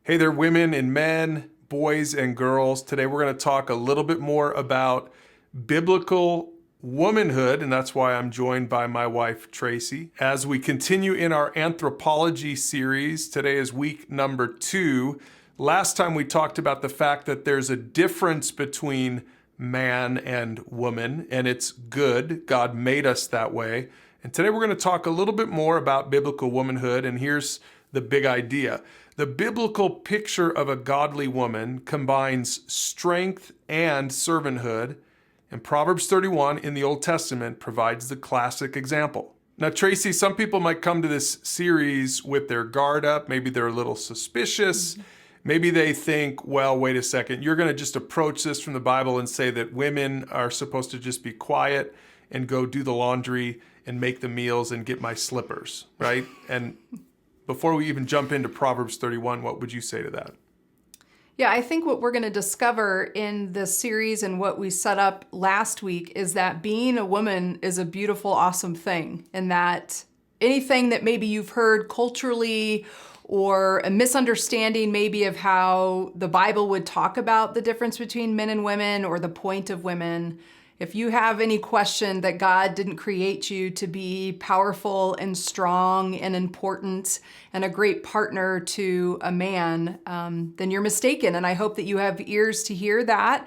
Hey there, women and men, boys and girls. Today we're going to talk a little bit more about biblical womanhood, and that's why I'm joined by my wife, Tracy. As we continue in our anthropology series, today is week number 2. Last time we talked about the fact that there's a difference between man and woman, and it's good. God made us that way. And today we're going to talk a little bit more about biblical womanhood, and here's the big idea. The biblical picture of a godly woman combines strength and servanthood, and Proverbs 31 in the Old Testament provides the classic example. Now, Tracy, some people might come to this series with their guard up. Maybe they're a little suspicious. Maybe they think, well, wait a second, you're going to just approach this from the Bible and say that women are supposed to just be quiet and go do the laundry and make the meals and get my slippers, right? And before we even jump into Proverbs 31, what would you say to that? Yeah, I think what we're going to discover in this series and what we set up last week is that being a woman is a beautiful, awesome thing, and that anything that maybe you've heard culturally or a misunderstanding maybe of how the Bible would talk about the difference between men and women or the point of women, if you have any question that God didn't create you to be powerful and strong and important and a great partner to a man, then you're mistaken. And I hope that you have ears to hear that.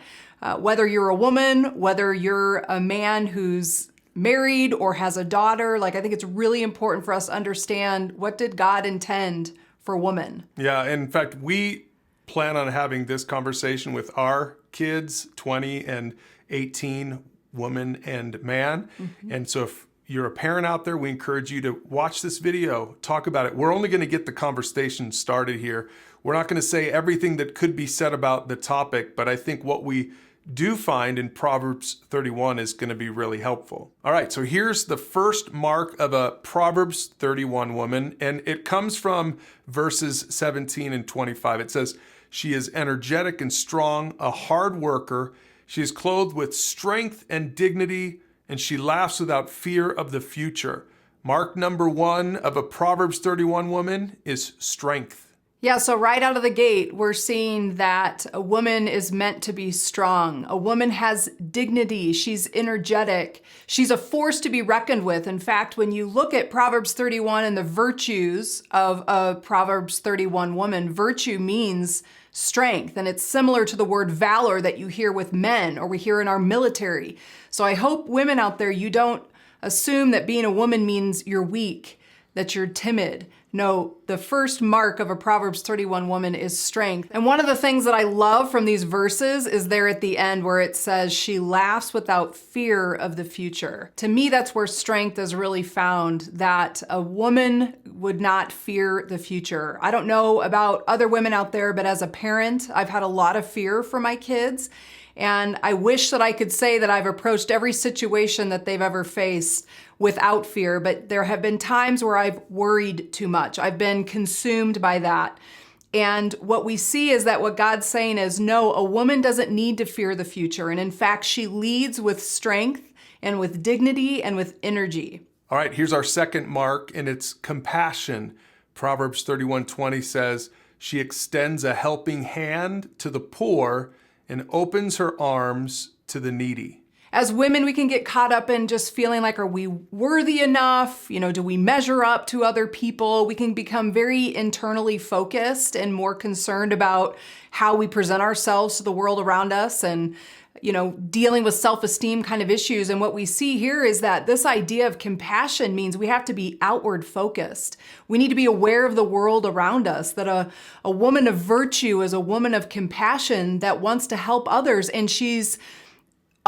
Whether you're a woman, whether you're a man who's married or has a daughter, I think it's really important for us to understand, what did God intend for woman? Yeah, in fact, we plan on having this conversation with our kids, 20 and 18, woman and man. And so if you're a parent out there, we encourage you to watch this video, talk about it. We're only going to get the conversation started here. We're not going to say everything that could be said about the topic, but I think what we do find in Proverbs 31 is going to be really helpful. All right, so here's the first mark of a Proverbs 31 woman, and it comes from verses 17 and 25. It says, "She is energetic and strong, a hard worker. She is clothed with strength and dignity, and she laughs without fear of the future." Mark number 1 of a Proverbs 31 woman is strength. Yeah, so right out of the gate, we're seeing that a woman is meant to be strong. A woman has dignity. She's energetic. She's a force to be reckoned with. In fact, when you look at Proverbs 31 and the virtues of a Proverbs 31 woman, virtue means strength. And it's similar to the word valor that you hear with men or we hear in our military. So I hope women out there, you don't assume that being a woman means you're weak, that you're timid. No, the first mark of a Proverbs 31 woman is strength. And one of the things that I love from these verses is there at the end where it says, she laughs without fear of the future. To me, that's where strength is really found, that a woman would not fear the future. I don't know about other women out there, but as a parent, I've had a lot of fear for my kids. And I wish that I could say that I've approached every situation that they've ever faced without fear, but there have been times where I've worried too much. I've been consumed by that. And what we see is that what God's saying is, no, a woman doesn't need to fear the future. And in fact, she leads with strength and with dignity and with energy. All right, here's our second mark, and it's compassion. Proverbs 31:20 says, "She extends a helping hand to the poor and opens her arms to the needy." As women, we can get caught up in just feeling like, are we worthy enough? Do we measure up to other people? We can become very internally focused and more concerned about how we present ourselves to the world around us and, dealing with self-esteem kind of issues. And what we see here is that this idea of compassion means we have to be outward focused. We need to be aware of the world around us, that a woman of virtue is a woman of compassion that wants to help others, and she's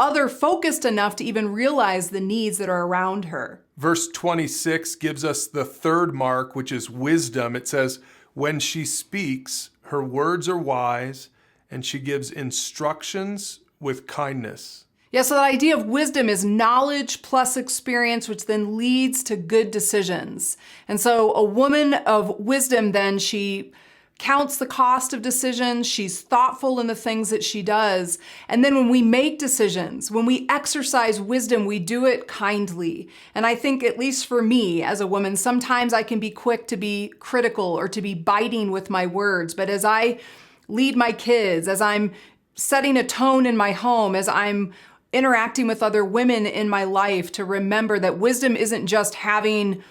other focused enough to even realize the needs that are around her. Verse 26 gives us the third mark, which is wisdom. It says, "When she speaks, her words are wise, and she gives instructions with kindness." Yeah, so the idea of wisdom is knowledge plus experience, which then leads to good decisions. And so a woman of wisdom, then she counts the cost of decisions. She's thoughtful in the things that she does. And then when we make decisions, when we exercise wisdom, we do it kindly. And I think, at least for me as a woman, sometimes I can be quick to be critical or to be biting with my words. But as I lead my kids, as I'm setting a tone in my home, as I'm interacting with other women in my life, to remember that wisdom isn't just having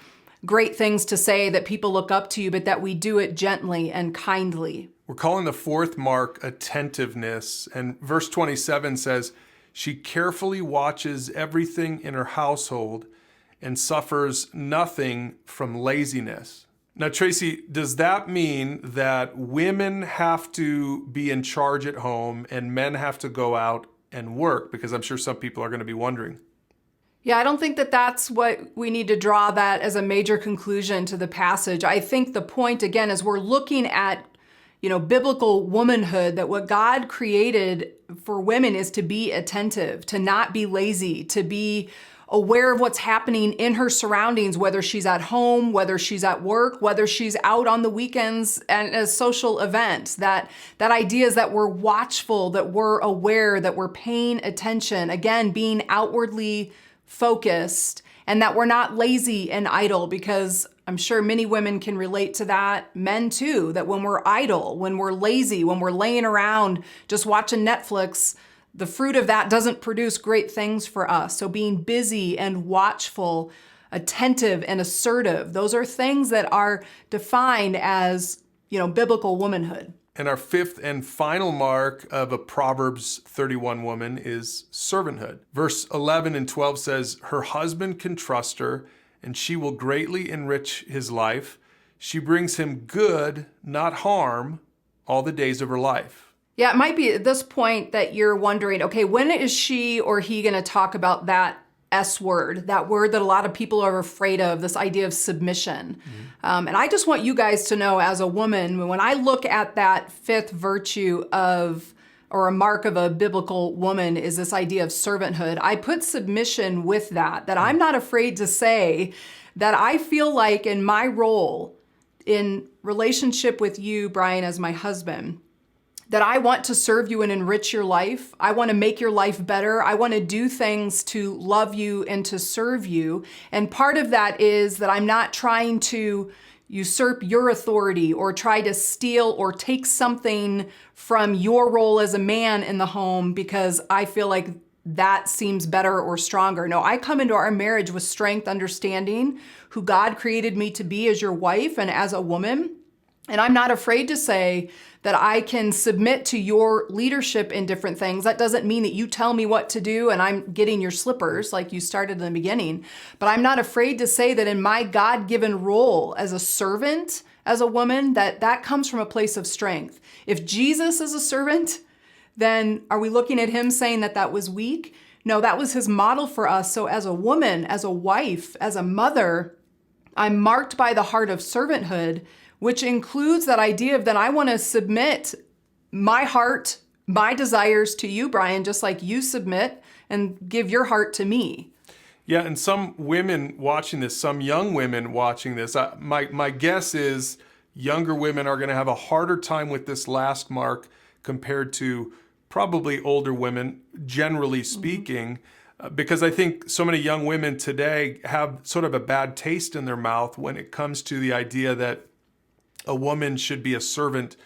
great things to say that people look up to you, but that we do it gently and kindly. We're calling the fourth mark attentiveness. And verse 27 says, she carefully watches everything in her household and suffers nothing from laziness. Now, Tracy, does that mean that women have to be in charge at home and men have to go out and work? Because I'm sure some people are going to be wondering. Yeah, I don't think that that's what we need to draw that as a major conclusion to the passage. I think the point, again, is we're looking at, biblical womanhood, that what God created for women is to be attentive, to not be lazy, to be aware of what's happening in her surroundings, whether she's at home, whether she's at work, whether she's out on the weekends and a social event. That idea is that we're watchful, that we're aware, that we're paying attention, again, being outwardly focused, and that we're not lazy and idle, because I'm sure many women can relate to that, men too, that when we're idle, when we're lazy, when we're laying around just watching Netflix, the fruit of that doesn't produce great things for us. So being busy and watchful, attentive and assertive, those are things that are defined as, biblical womanhood. And our fifth and final mark of a Proverbs 31 woman is servanthood. Verse 11 and 12 says, her husband can trust her, and she will greatly enrich his life. She brings him good, not harm, all the days of her life. Yeah, it might be at this point that you're wondering, okay, when is she or he going to talk about that S word, that word that a lot of people are afraid of, this idea of submission. And I just want you guys to know, as a woman, when I look at that fifth virtue or a mark of a biblical woman is this idea of servanthood, I put submission with that I'm not afraid to say that I feel like in my role in relationship with you, Brian, as my husband, that I want to serve you and enrich your life. I want to make your life better. I want to do things to love you and to serve you. And part of that is that I'm not trying to usurp your authority or try to steal or take something from your role as a man in the home because I feel like that seems better or stronger. No, I come into our marriage with strength, understanding who God created me to be as your wife and as a woman. And I'm not afraid to say that I can submit to your leadership in different things. That doesn't mean that you tell me what to do and I'm getting your slippers like you started in the beginning. But I'm not afraid to say that in my God-given role as a servant, as a woman, that comes from a place of strength. If Jesus is a servant, then are we looking at him saying that was weak? No, that was his model for us. So as a woman, as a wife, as a mother, I'm marked by the heart of servanthood, which includes that idea of that I want to submit my heart, my desires to you, Brian, just like you submit and give your heart to me. Yeah, and some women watching this, some young women watching this, my guess is younger women are going to have a harder time with this last mark compared to probably older women, generally speaking, because I think so many young women today have sort of a bad taste in their mouth when it comes to the idea that a woman should be a servant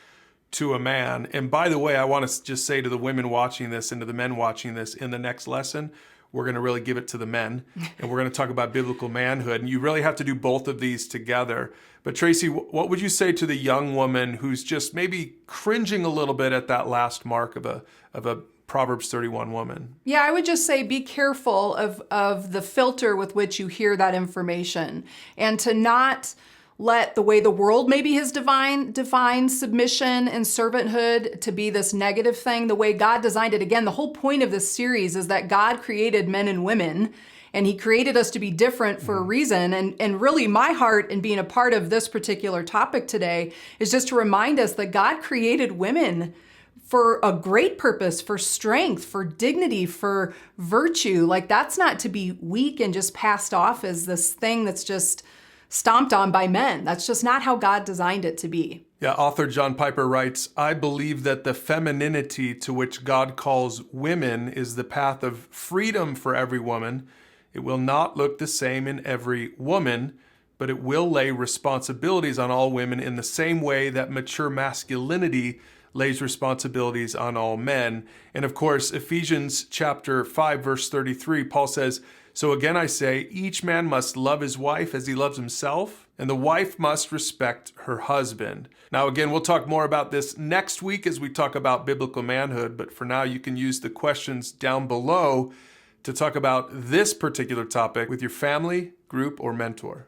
to a man. And by the way, I want to just say to the women watching this and to the men watching this, in the next lesson, we're going to really give it to the men and we're going to talk about biblical manhood. And you really have to do both of these together. But Tracy, what would you say to the young woman who's just maybe cringing a little bit at that last mark of a Proverbs 31 woman? Yeah, I would just say be careful of the filter with which you hear that information, and to not let the way the world maybe has defined submission and servanthood to be this negative thing, the way God designed it. Again, the whole point of this series is that God created men and women, and he created us to be different for a reason. And really my heart in being a part of this particular topic today is just to remind us that God created women for a great purpose, for strength, for dignity, for virtue. Like, that's not to be weak and just passed off as this thing that's just stomped on by men. That's just not how God designed it to be. Yeah, author John Piper writes, I believe that the femininity to which God calls women is the path of freedom for every woman. It will not look the same in every woman, but it will lay responsibilities on all women in the same way that mature masculinity lays responsibilities on all men. And of course, Ephesians chapter 5, verse 33, Paul says, so again I say, each man must love his wife as he loves himself, and the wife must respect her husband. Now again, we'll talk more about this next week as we talk about biblical manhood, but for now you can use the questions down below to talk about this particular topic with your family, group, or mentor.